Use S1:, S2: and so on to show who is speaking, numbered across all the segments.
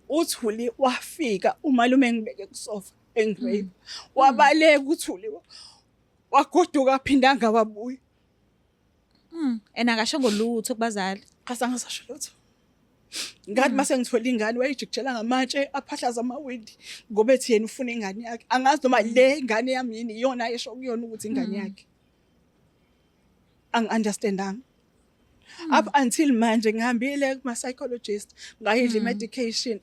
S1: uThuli wafika umalume engibeke kusofa engirape. Wabaleka uThuli wagoduka aphinda angawabuyi.
S2: And akashongo lutho kubazali.
S1: Azange sasho lutho. Ngathi mase ngithola ingane wayijikijela ngamatshe aphahlaza amawindi ngoba ethi yena ufuna ingane yakhe. Angazi noma le ingane yami yini iyona esho kuyona ukuthi ingane yakhe. Understanding. Up until manje ngihambile kuma psychologist ngayidla medication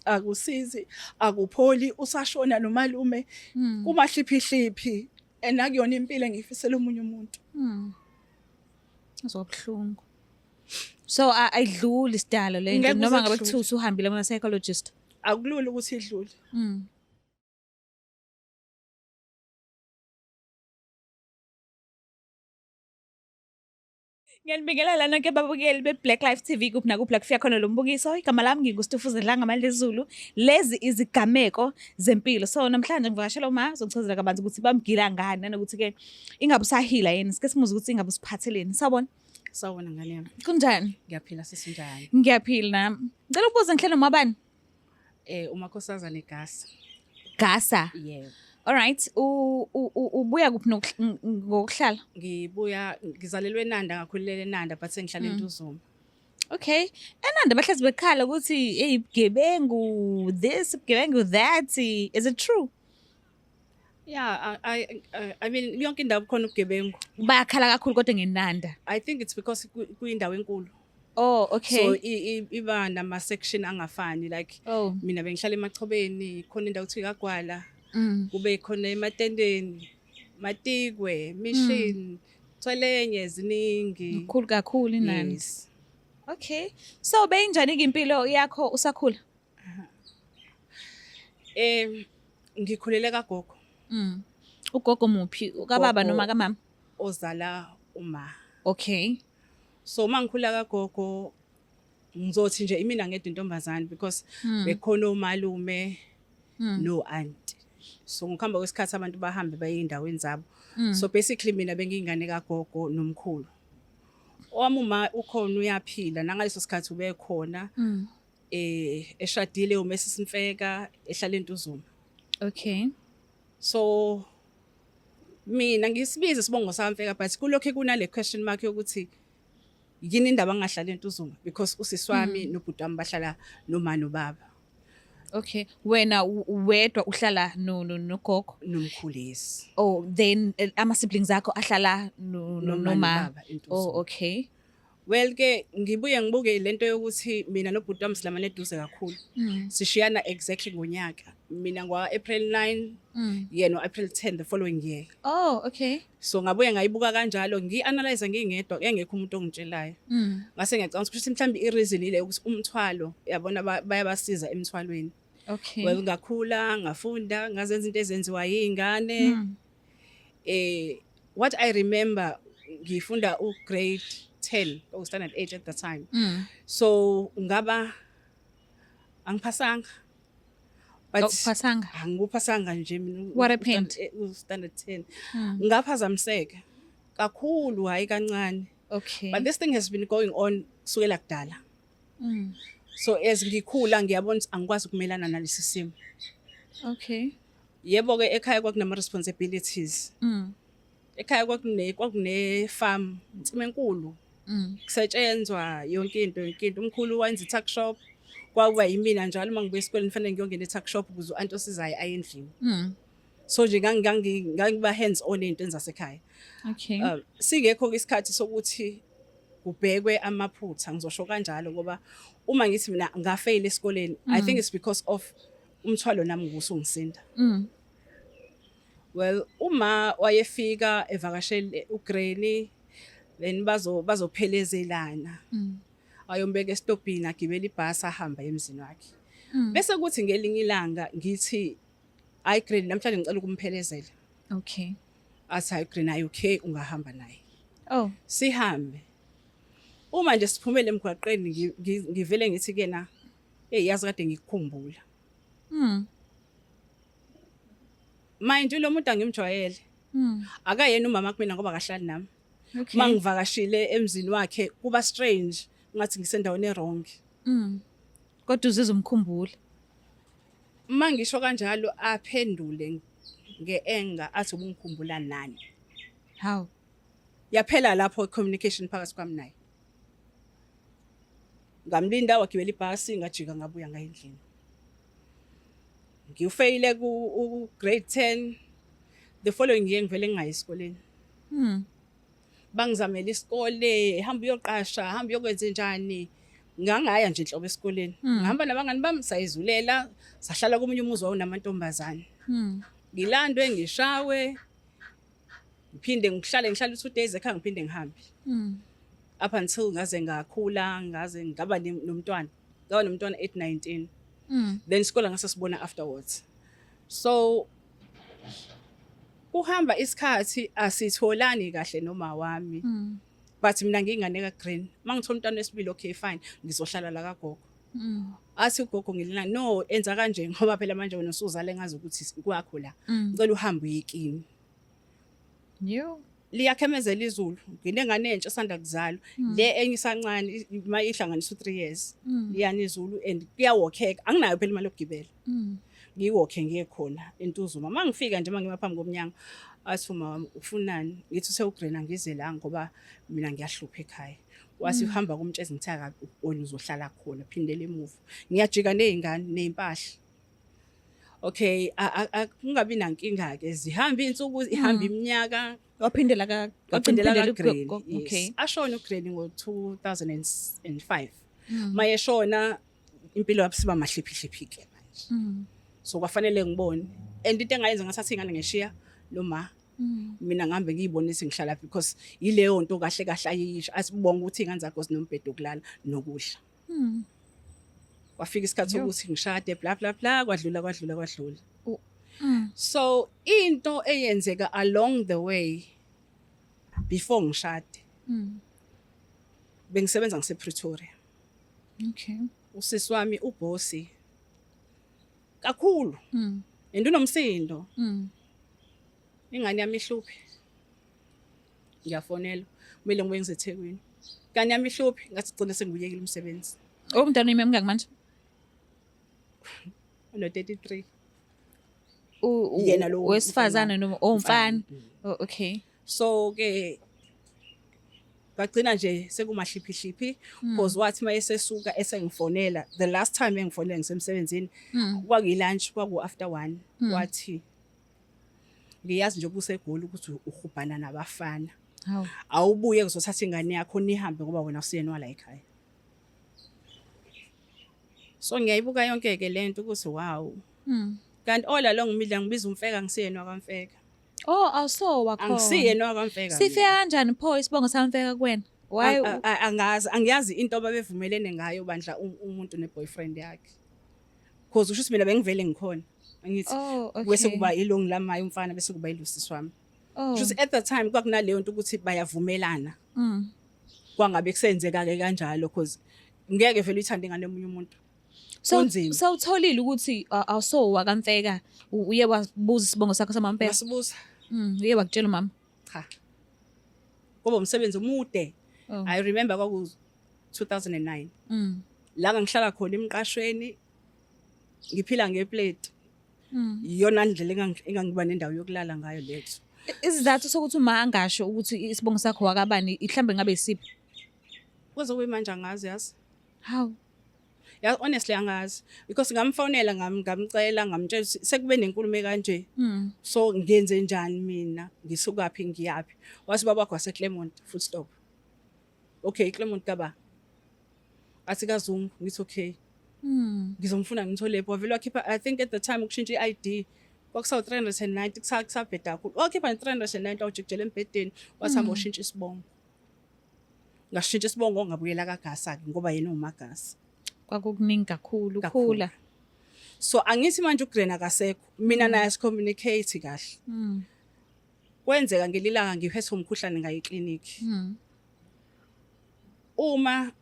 S1: akusizi akupholi usashona nomalume kumahliphi enakuyona impilo engifisela umunye umuntu.
S2: Azobhlungu. So ayidluli isidalo lento noma ngabe kuthiwa usahambile kuma psychologist.
S1: Akulula ukuthi idlule.
S2: Ngiyanibingelela lana ke babukeli beBlack Life TV kuphi nakuphi la kufika khona lo mbukiso. Igama lami nginguStufuze Dlanga Malezulu. Lezi izigameko zempilo. So namhlanje ngivakashela uma zokuchazela kabanzi ukuthi bamgila ngani nanokuthi ke ingabe usahila yini. Sike simuze ukuthi ingabe usiphatheleni. Sawubona?
S1: Sawubona ngane yami.
S2: Kunjani?
S1: Ngiyaphila sisinjani?
S2: Ngiyaphila nami. Ngicela ukubuza ngihlelo mabani?
S1: uMakhosazana eGasa.
S2: Gasa.
S1: Yebo.
S2: All right. Ubuya kuphi ngokuhlala?
S1: Ngibuya ngizalelwe eNanda ngakhulela eNanda but sengihlala eNtuzuma.
S2: Okay. eNanda bahlezi bekhala ukuthi hey bugebengu this bugebengu that. Is it true?
S1: Yeah, I mean yonke indawo khona ubugebengu.
S2: Bayakhala kakhulu kodwa ngeNanda.
S1: I think it's because kuyindawo enkulu.
S2: Oh, okay.
S1: So iba nama section angafani like mina bengihlala eMachobeni khona indawo kuthi kaGwala. Kube khona ematendeni Matikwe Mission Tsolenye ziningi
S2: Cool kakhulu inani.
S1: Yes.
S2: Okay. So benjani ke impilo yakho usakhula?
S1: Ngikhulele kagogo.
S2: Ugogo muphi? Ukababa noma kamama?
S1: Ozala uma.
S2: Okay.
S1: So mangikhula kagogo ngizothi nje imina ngedwa intombazane because bekhona umalume no auntie. So ngokuhamba kwesikhathi abantu bahambe baye endaweni zabo. So basically mina bengingane kagogo nomkhulu. Owami uma ukhona uyaphila nangaleso sikhathi ube khona eshadile uMrs Mfeka ehlala eNtuzuma.
S2: Okay.
S1: So mina ngisibiza sibongo samfeka but kulokho kunale question mark yokuthi yini indaba ngihlala eNtuzuma because usiswami nobhuti wami bahlala noma nobaba.
S2: Okay. Wena wedwa uhlala nogogo
S1: nomkhulisi.
S2: Oh, then ama siblings akho ahlala noma. Oh, okay.
S1: Well ke ngibuye ngibuke lento yokuthi mina nobhuti wami silamane eduze kakhulu. Sishiyana exactly ngonyaka. Mina ngwa-April 9 yena April 10 the following year.
S2: Oh, okay.
S1: So ngabuye ngayibuka kanjalo ngi-analyze ngingedwa engekho umuntu ongitshelayo. Ngase ngiyacanga ukuthi mhlawumbe i-reason ile ukuthi umthwalo yabona bayabasiza emthwalweni.
S2: Okay.
S1: Well ngakhula ngafunda ngazenza into ezenziwa yingane. What I remember ngifunda grade 10 or standard 8 at the time. So ngaba angiphasanga. But
S2: pasanga.
S1: Angupasanga nje mina.
S2: What happened?
S1: Standard 10. Ngaphazamiseka kakhulu hayi kancane.
S2: Okay.
S1: But this thing has been going on kusukela kudala. So as ngikhula ngiyabona angikwazi ukumelana nalesi simo.
S2: Okay.
S1: Yebo ke ekhaya kwakunama responsibilities. Ekhaya kwakune farm insimi enkulu. Kusetshenzwa yonke into umkhulu wenza i-tuck shop. Kwakuba yimina njalo mangibuya esikoleni fanele ngiyongena e-tuck shop ukuze uanti osizayo ayendlini. So nje ngangiba hands on into enzasekhaya.
S2: Okay.
S1: Singekho isikhathi sokuthi kubhekwe amaphutha ngizosho kanjalo ngoba uma ngithi mina ngafail esikoleni I think it's because of umthwalo nami ngusungisinda. Well uma wayefika evakashele uGranny then bazophelezelana. Ayombeka estopini agibela ibhasi ahamba emzini wakhe. Bese kuthi ngelinye ilanga ngithi I Granny namhlanje ngicela ukumphelezela.
S2: Okay.
S1: Athi I Granny are you okay ungahamba naye.
S2: Oh,
S1: Sihambe. Uma nje siphumele emgwaqeni ngivele ngithi kena yazi kade ngikukhumbula. Manje lo muntu angimjwayele. Akayena umama kumina ngoba akahlali nami.
S2: okay.
S1: Mangivakashile emzini wakhe kuba strange ngathi ngisendaweni errong.
S2: Kodwa uzizwa umkhumbula.
S1: Mangisho kanjalo aphendule nge-anger athi ubungikhumbula nani.
S2: Hawu.
S1: Yaphela lapho i-communication phakathi kwami naye. Ngamlinda wagibela ibhasi ngajika ngabuya ngayendlini. Ngiyufeyile ku grade 10. The following year ngivele ngingayi esikoleni. Bangizamela isikole, hamba uyoqasha, hamba uyokwenza njani. Ngangaya nje inhlobo esikoleni. Ngihamba nabangani bami sayizulela, sahlala komunye umuzi wawunamantombazane. Ngilandwe ngishawe. Ngiphinde ngihlale 2 days ekhaya ngiphinde ngihambe. Up until ngaze ngakhula, ngaze ngaba nomntwana. Ngaba nomntwana 8-19. Then isikole ngase sibona afterwards. So kuhamba isikhathi asitholani kahle noma wami. But mina ngingane kaGreen. Mangithola umntwana wesibili okay fine, ngizohlala la kagogo. Athi ugogo ngilina no enza kanje ngoba phela manje wena usuzale ngazi ukuthi kwakho la. Ngicela uhambe uyekini.
S2: Yo.
S1: Liyakhemezela izulu. Nginengane entsha sanda kuzalwa. Le enyisancane mayihlanganisa 3 years. Liyani izulu and kuyawokheka. Anginayo phela imali yokugibela. Ngiwokhe ngiye khona eNtuzuma. Mangifika nje mangima phambi komnyango athi uma ufunani ngithi useUgreen angize la ngoba mina ngiyahlupha ekhaya. Wasi uhamba kumtshezi ngithaka wena uzohlala khona phindele emuva. Ngiyajika nezingane nezimpahla. Okay, kungabi nankinga ke zihamba insuku ihamba iminyaka
S2: waphindela
S1: kaGreen.
S2: Okay.
S1: Ashona uGreen ngo-2005. Maye shona impilo yabisiba mahliphi-hliphike manje. So kwafanele ngibone and into engayenza ngasathi ingane ngeshiya lo ma mina ngihambe ngiyibonise ngihlala because yileyo nto kahle kahle ayisho asibonga ukuthi ingane zakho zinombhedo okulala nokudla. Kwafika isikhathi sokuthi ngishade bla bla bla kwadlula. So into eyenzeka along the way before ngishade. Bengisebenza ngisePretoria.
S2: Okay.
S1: Usisi wami uBossi kakhulu. Endunomsindo. Ingane yami ihluphe. Ngiyafonela. Kumele ngibuye ngiseThekwini. Ingane yami ihluphe ngathi gcina sengiyekile umsebenzi.
S2: Umntwana uyimi emngaki manje?
S1: Uno 33.
S2: Yena lo wesifazane noma umfana. Oh okay.
S1: So ke bagcina nje sekumahliphi because wathi mayesesuka esengifonela the last time engifonela ngisemsebenzini kwakuyilunch kwaku after 1 wathi ngiyazi nje ubusegoli ukuthi uhubhana nabafana awubuye kuzothatha ingane yakho nihambe ngoba wena usiyena wala ekhaya. So ngiyayibuka yonke ke lento ukuthi wow. Kanti all along midla ngibiza umfeka ngisiyena wakamfeka.
S2: Oh awuso wakho.
S1: Angisiyena wakamfeka.
S2: Sifika kanjani pho isibongo samfeka kuwena? Why
S1: angiyazi into ababevumelene ngayo bandla umuntu neboyfriend yakhe. Because usho mina bengivele ngikhona. Angithi bese kuba ilong lamayo umfana bese kuba ilusisi wami. Just at the time kwakunaleyo nto ukuthi bayavumelana. Kwangabe kusenzeka ke kanjalo because ngeke vele uthande ingane yomunye umuntu.
S2: So utholile ukuthi awuso wakamfeka uye wabuza isibongo sakho samampela.
S1: Wasibuza.
S2: Uye wakutshela mama.
S1: Cha. Ngoba umsebenzi umude. I remember kwaku 2009. La ngihlala khona emqashweni ngiphila ngeplate. Iyona ndlela engangiba nendawo yokulala ngayo lethu.
S2: Isizathu sokuthi uma angasho ukuthi isibongo sakho wakabani ihlambe ngabe isiphi?
S1: Kuzokuba manje angazi yazi.
S2: How?
S1: Yeah, honestly angazi because ngamfonela ngamcela ngamtshela sekube nenkulumo kanje. So ngenze njani mina ngisuka phi ngiyapi. Wathi baba wakho waseClermont full stop. Okay Clermont kaba. Athi kaZungu ngithi okay. Ngizomfuna ngithole lepho vele wakhipha I think at the time ukushintsha iID kwakusawu 390 kusabheda kakhulu. Wakhipha 390 awujikijela embedeni wathamba ushintsha isibongo. Ngashintsha isibongo ngabuyela kaGasa ngoba yena uMagasa.
S2: Kwakukuningi kakhulu ukhula.
S1: So angithi manje uGreen akasekho mina naye sicommunicate kahle. Kwenzeka ngelilanga ngiphethe umkhuhlane ngayi clinic. Uma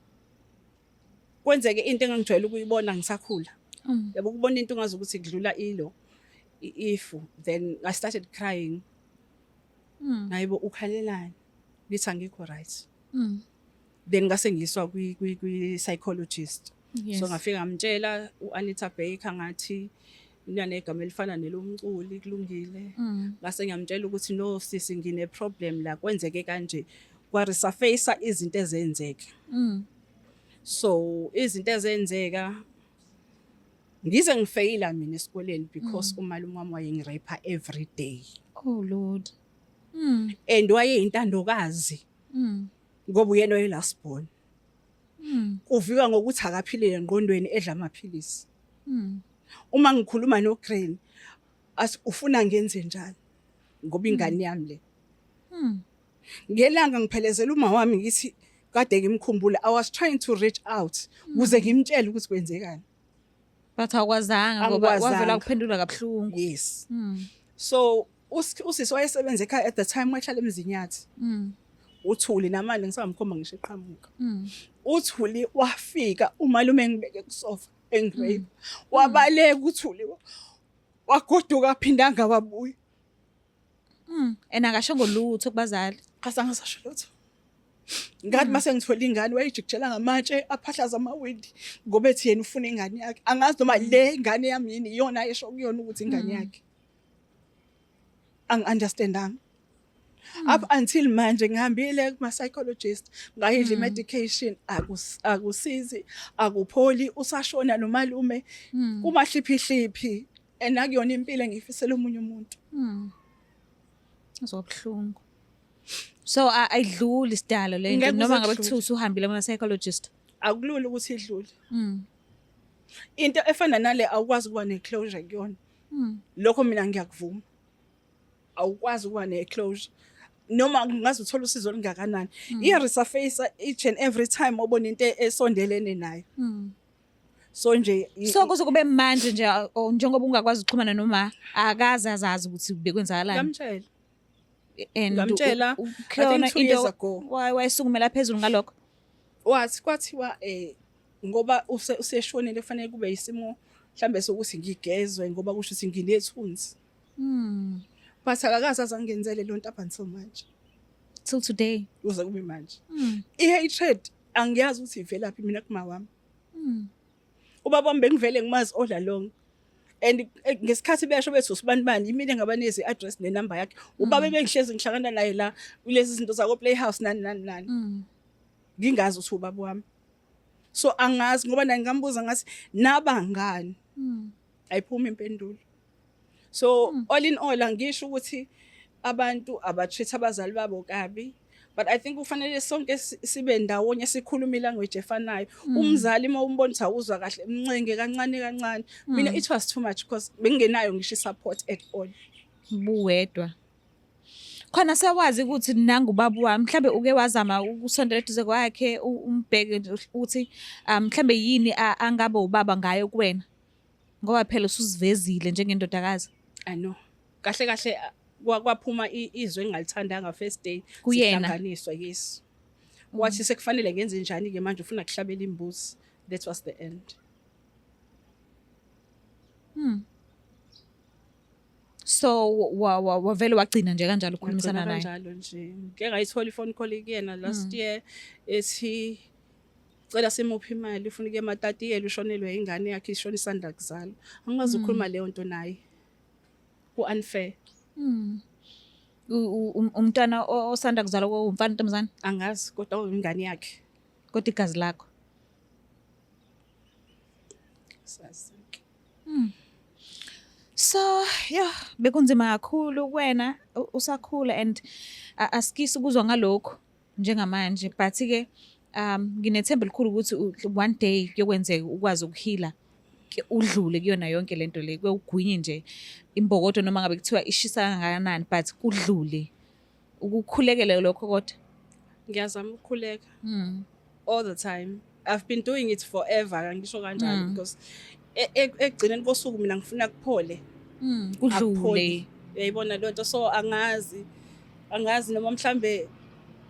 S1: kwenzeke into engangijwayele ukuyibona ngisakhula. Yabo ukubona into ungazi ukuthi kudlula ilo ifu then I started crying. Nayibo ukhalelani lithi angikho right. Then ngase ngiswa kwi psychologist.
S2: Yes.
S1: So ngafika ngamtshela u-Anita Baker ngathi negama elifana nelomculi kulungile. Ngase ngiyamtshela ukuthi no sisi ngine problem la kwenzeke kanje kwaresurface izinto ezenzeka. So izinto ezenzeka ngize ngifeyila mina esikoleni because umalume wami wayengirape every day.
S2: Oh Lord.
S1: And wayeyintandokazi. Ngoba uyena oyelast born. Uvika ngokuthi akaphilile engqondweni edla amaphilisi. Uma ngikhuluma noGrain ufuna ngenze njani ngoba ingane yami le. Ngelanga ngiphelezela uma wami ngithi kade ngimkhumbula I was trying to reach out ukuze ngimtshele ukuthi kwenzekani.
S2: But akwazanga ngoba wavela kuphendula kabuhlungu.
S1: Yes. So usisi wayesebenza ekhaya at the time wahlala eMzinyathi. Uthuli namanje ngisamkhomba ngisho eqhamuka. Uthuli wafika umalume ngibeke kusofa engirape. Wabaleka uthuli wagoduka aphindanga wabuya.
S2: And akasho ngolutho kubazali.
S1: Asanga sasho lutho. Ngathi mase ngithola ingane wayijikjela ngamatshe aphahlaza amawindi ngoba ethi yena ufuna ingane yakhe. Angazi noma le ingane yami yini iyona esho kuyona ukuthi ingane yakhe. Understanding. Up until manje ngihambile kuma psychologist ngayidla medication akusizi akupholi usashona nomalume kumahliphi and akuyona impilo engifisela umunye umuntu.
S2: Azobhlungu. So ayidluli isidalo lento noma ngabe kuthiwa uhambile kuma psychologist.
S1: Akulula ukuthi idlule. Into efana nale awukwazi kuba neclosure kuyona. Lokho mina ngiyakuvuma. Awukwazi kuba neclosure. Noma ngazi uthola usizo lingakanani. Iresurface each and every time obona into esondelene nayo. So nje
S2: so kuze kube manje nje njengoba ungakwazi ukuxhumana noma akazi azazi ukuthi bekwenzakalani.
S1: Ngamtshela.
S2: Ngamtshela
S1: I think 2 years ago.
S2: Wayesukumela phezulu ngalokho.
S1: Wathi kwathiwa ngoba useshonile kufanele kube isimo mhlambe sokuthi ngigezwe ngoba kusho ukuthi nginethunzi. But akakazi azangenzele lonto up until manje.
S2: Till today.
S1: Uze kube manje. I-hatred angiyazi ukuthi ivela phi mina kuma wami. Ubaba wami bengivele ngimazi all along. And ngesikhathi besho bethu usibani imini engabanezi i-address nenumber yakhe. Ubaba bengihlezi ngihlangana naye la kulezi zinto zako Playhouse nani. Ngingazi ukuthi ubaba wami. So angazi ngoba ngingambuza ngathi nabangani. Ayiphuma impendulo. So all in all angisho ukuthi abantu abatreat abazali babo kabi, but I think kufanele sonke sibe ndawonye sikhuluma ilanguage efanayo. Umzali uma umbona ukuthi awuzwa kahle mncenge kancane. Mina it was too much because bengenayo ngisho support at all.
S2: Buwedwa. Khona sewazi ukuthi nangu baba wami mhlambe uke wazama ukusondela eduze kwakhe umbheke ukuthi mhlambe yini angabe ubaba ngayo kuwena. Ngoba phela usuzivezile njengendodakazi.
S1: I know. Kahle kwaphuma izwe engalithandanga first day
S2: sihlanganiswa
S1: yes. Wathi sekufanele ngenze njani ke manje ufuna kuhlabela imbuzi. That was the end.
S2: So wavele wagcina nje kanjalo ukukhulumisana naye.
S1: Kanjalo nje. Ngeke ngayithola iphone call kuyena last year ethi cela simuphi imali ufuna ke matatiyela ushonelwe ingane yakhe ishona isanda kuzala. Angazi ukukhuluma leyo nto naye. Unfair.
S2: Umntwana osanda kuzalwa komfana ntomzana
S1: angazi kodwa ingane yakhe
S2: kodwa igazi lakho. So bekunzima kakhulu kuwena usakhula and asikisi ukuzwa ngalokho njengamanje but ke nginethemba elikhulu ukuthi one day kuyokwenzeka ukwazi ukuheala udlule kuyona yonke lento le kwegwinye nje imbokodo noma ngabe kuthiwa ishisa kangakanani but kudlule ukukhulekela lokho kodwa
S1: ngiyazama ukukhuleka all the time. I've been doing it forever ngisho kanjalo because ekugcineni kosuku mina ngifuna kuphole
S2: kudlule
S1: uyayibona lonto. So angazi noma mhlambe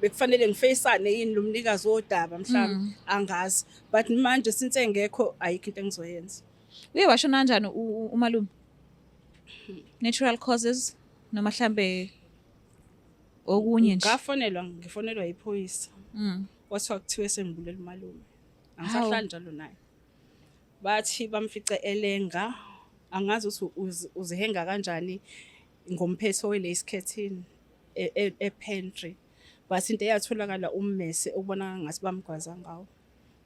S1: bekufanele ngifeyisane yini lo mnikazi wodaba mhlambe angazi but manje since engekho ayikho into engizoyenza.
S2: Uye washo kanjani umalume? Natural causes noma mhlambe okunye nje.
S1: Ngifonelwa iphoyisa. Kwathiwa kuthiwe sengibulela umalume. Angisahlala njalo naye. bathi bamfice elenga, angazi ukuthi uzihenga kanjani ngomphetho welesikhetini epantry, but into eyatholakala ummese ubona ngathi bamgwaza ngawo.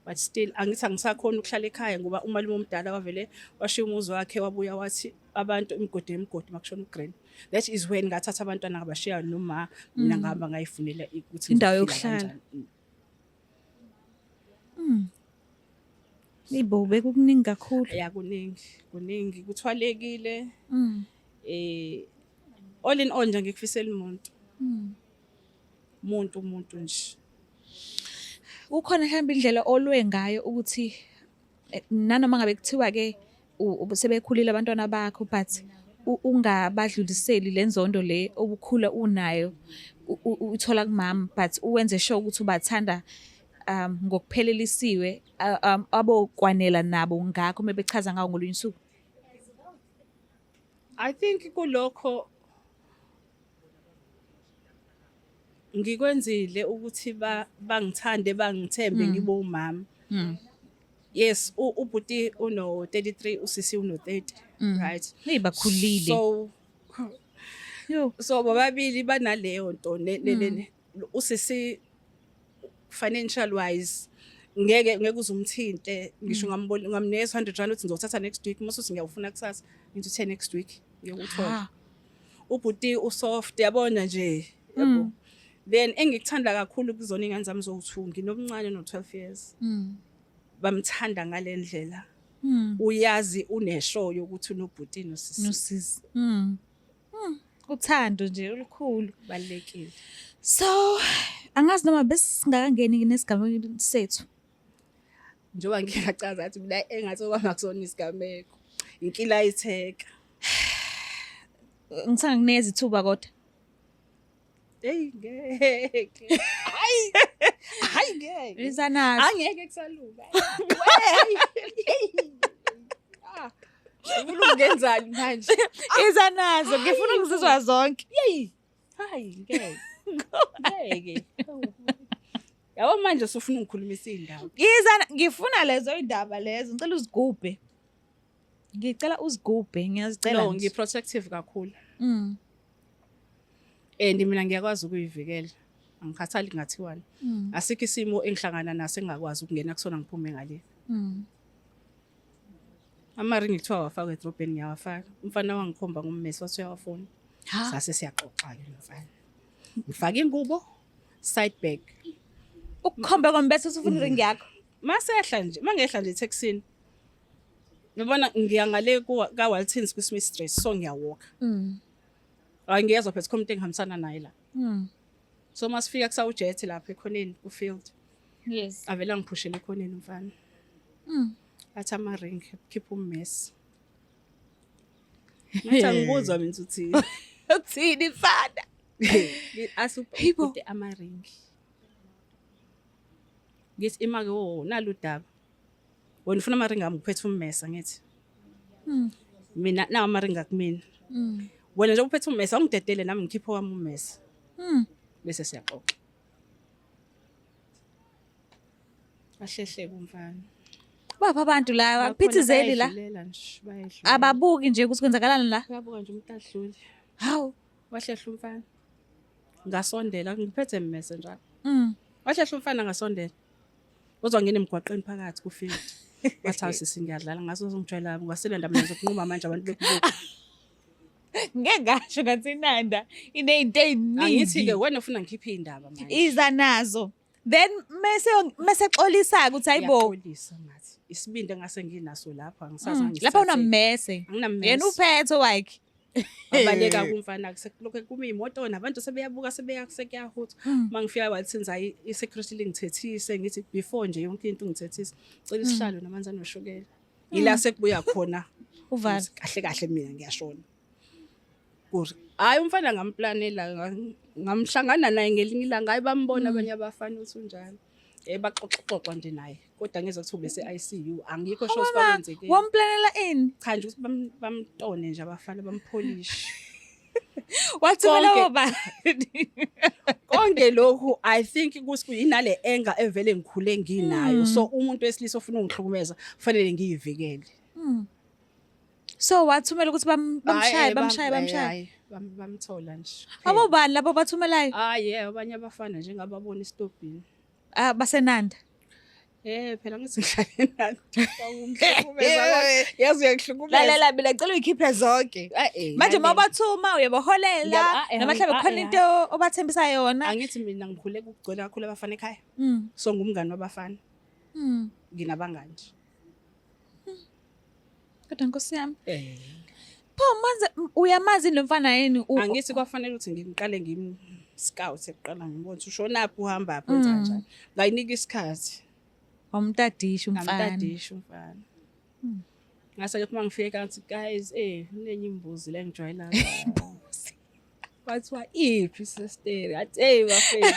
S1: But still angithi angisakhona ukuhlala ekhaya ngoba umalume omdala wavele washiya umuzi wakhe wabuya wathi abantu imigodi makushona uGreen. That is when ngathatha abantwana ngabashiya noma mina ngihamba ngayifunela ukuthi
S2: indawo yokuhlala. Ibo bekukuningi kakhulu.
S1: Ya kuningi kuthwalekile. All in all nje ngikufisela umuntu nje.
S2: Ukhona mhlawumbe indlela olwe ngayo ukuthi nanoma ngabe kuthiwa ke sebekhulile abantwana bakho but ungabadluliseli lenzondo le obukhula unayo uthola kumama but uwenze sure ukuthi ubathanda ngokuphelelisiwe abokwanela nabo ngakho mebechaza ngawo ngolunye usuku.
S1: I think kulokho ngikwenzile ukuthi bangithande bangithembe ngibe umama. Yes, ubhuti uno 33 usisi uno 30, right?
S2: Bakhulile.
S1: So bobabili banaleyo nto usisi financial wise ngeke uzumthinte ngisho ngamnikeza 100 rand uthi ngizothatha next week mase ngiyawufuna kusasa ngithi 10 next week ngiyokuthola. Ubhuti usoft yabona nje yabo. Then engikuthanda kakhulu kuzona ingane zami zo2 nginomncane no 12 years. Bamthanda ngalendlela. Uyazi uneshow yokuthi unobhuti
S2: nosisi. Uthando nje olukhulu
S1: balekile.
S2: So angazi noma besingakangeni nesigameko sethu.
S1: Njoba ngiyachaza ukuthi mina engathi okwama kusona isigameko inkila itheka.
S2: Ngithanga kuneza ithuba kodwa.
S1: Hey ngeke. Hayi ngeke.
S2: Izanazo.
S1: Angeke kusaluka. Ufuna ukungenzani manje?
S2: Izanazo ngifuna ukuzizwa zonke.
S1: Hey. Hayi ngeke. Ngeke. Yabo manje usufuna ungikhulumisa indaba.
S2: Ngifuna lezo indaba lezo ngicela uzigubhe. Ngicela uzigubhe ngiyazicela.
S1: No, ngiprotective kakhulu. And mina ngiyakwazi ukuyivikela. Angikhathali ngathiwani. Asikho isimo engihlangana naso engakwazi ukungena kusona ngiphume ngale. Amaringi ngithiwa wafaka edrobheni ngiyawafaka. Umfana wangikhomba ngommesi wathi uyawafuna. Sase siyaxoxa ke mfana. Ngifaka ingubo side bag.
S2: Ukukhomba kwambese usufuna iringi yakho.
S1: Masehla nje, mangehla nje eTexini. Ngibona ngiyangale ka Waltons ku Smith Street so ngiyawalk. Angiyezwa phethe komuntu engihambisana naye la. So masifika kusa ujet lapha ekhoneni ku field.
S2: Yes.
S1: Avela ngiphushela ekhoneni mfana. Athi amaring keep ummesi. Ngathi angibuzwa mina uthi
S2: uthini mfana?
S1: Asuphe amaring. Ngithi imake nalo udaba. Wena ufuna amaring ami kuphethe ummesa ngithi. Mina na amaring akumina. Wena nje uphethe ummesa ungidedele nami ngikhipha wami ummesa. Bese siyaxoxa. Ahlehle kumfana.
S2: Bapha abantu la baphithizeli la. Ababuki nje ukuthi kwenzakalani la.
S1: Uyabuka nje umuntu adlule.
S2: Hawu,
S1: Wahlehla umfana. Ngasondela ngiphethe mmese njalo. Wahlehla umfana ngasondela. Uzwa ngene emgwaqeni phakathi ku field. Wathi awusisi ngiyadlala ngaso ngijwayela ngasebenza mina zokunquma manje abantu bekubuka.
S2: Ngeke ngasho ngathi inanda inezinto eziningi.
S1: Angithi ke wena ufuna ngikhiphe indaba manje.
S2: Iza nazo. Then mase xolisa ukuthi hayibo.
S1: Xolisa ngathi isibindi engase nginaso lapha angisazi ngiyisithathe.
S2: Lapha unammese.
S1: Anginammese.
S2: Yena uphethe wakhe.
S1: Abaleka kumfana sekulokho kuma imoto nabantu sebeyabuka sebeyakuyahutha. Mangifika Waltons hayi isecurity lingithethise ngithi before nje yonke into ngithethise. Cela isihlalo namanzi anoshukela. Yila sekubuya khona.
S2: Uvala.
S1: Kahle mina ngiyashona. Kuri hayi umfana ngamplanela ngamhlangana naye ngelinye ilanga hayi bambona abanye abafana ukuthi unjani baxoxa nje naye kodwa ngeze kuthi ube se-ICU angikho sure sikwenzeke
S2: wamplanela ini
S1: cha nje ukuthi bamtone nje abafana bampolish
S2: Wathumela
S1: Konke.
S2: obani?
S1: Konke lokhu I think ukuthi inale anger evele ngikhule nginayo. So umuntu wesilisa ofuna ungihlukumeza kufanele ngiyivikele.
S2: So wathumela ukuthi bamshaye.
S1: Hayi, bamthola nje.
S2: Abobani labo bathumelayo?
S1: Abanye abafana njengababona istobhini.
S2: Basenanda.
S1: Phela ngithi ngihlale nathi. Ungihlukumeza. Yazi uyangihlukumeza.
S2: Lalela mina ngicela uyikhiphe zonke. Manje mawubathuma uyabaholela noma mhlawumbe khona into obathembisa yona.
S1: Angithi mina ngikhule kugcwele kakhulu abafana ekhaya. So ngumngani wabafana. Nginabangani nje.
S2: Kodwa Nkosi yami. Pho manje uyamazi lo mfana yini?
S1: Angithi kwafanele ukuthi ngiqale scout eqala ngibona ukuthi ushonaphi uhamba phi wenza kanjani. Ngayinika isikhathi.
S2: Umtadisha umfana.
S1: Umtadisha umfana. Ngase ke uma ngifike kanti guys nenye imbuzi la engijwayela. Kwathiwa iphi sister athi bafethu.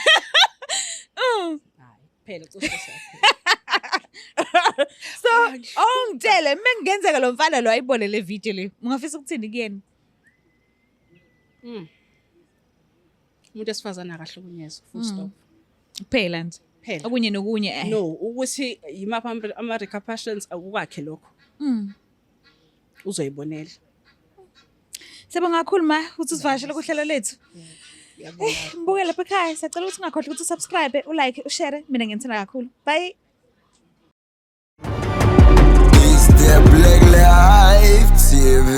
S1: Hayi phela cishe
S2: So ongitshele mengenzeka lo mfana lo ayibone le video le ungafisa ukuthini kuyena?
S1: Umuntu esifazana akahlukunyezwa full stop.
S2: Phela nje.
S1: Phela.
S2: Okunye nokunye
S1: No, ukuthi yimapha ama repercussions akukakhe lokho. Uzoyibonela.
S2: Sibonga kakhulu ma ukuthi usivashele kuhlelo lethu.
S1: Yabona.
S2: Mbuke lapha ekhaya siyacela ukuthi ungakhohlwa ukuthi usubscribe, ulike, ushare. Mina ngiyithanda kakhulu. Bye.
S3: It's the Black Life TV.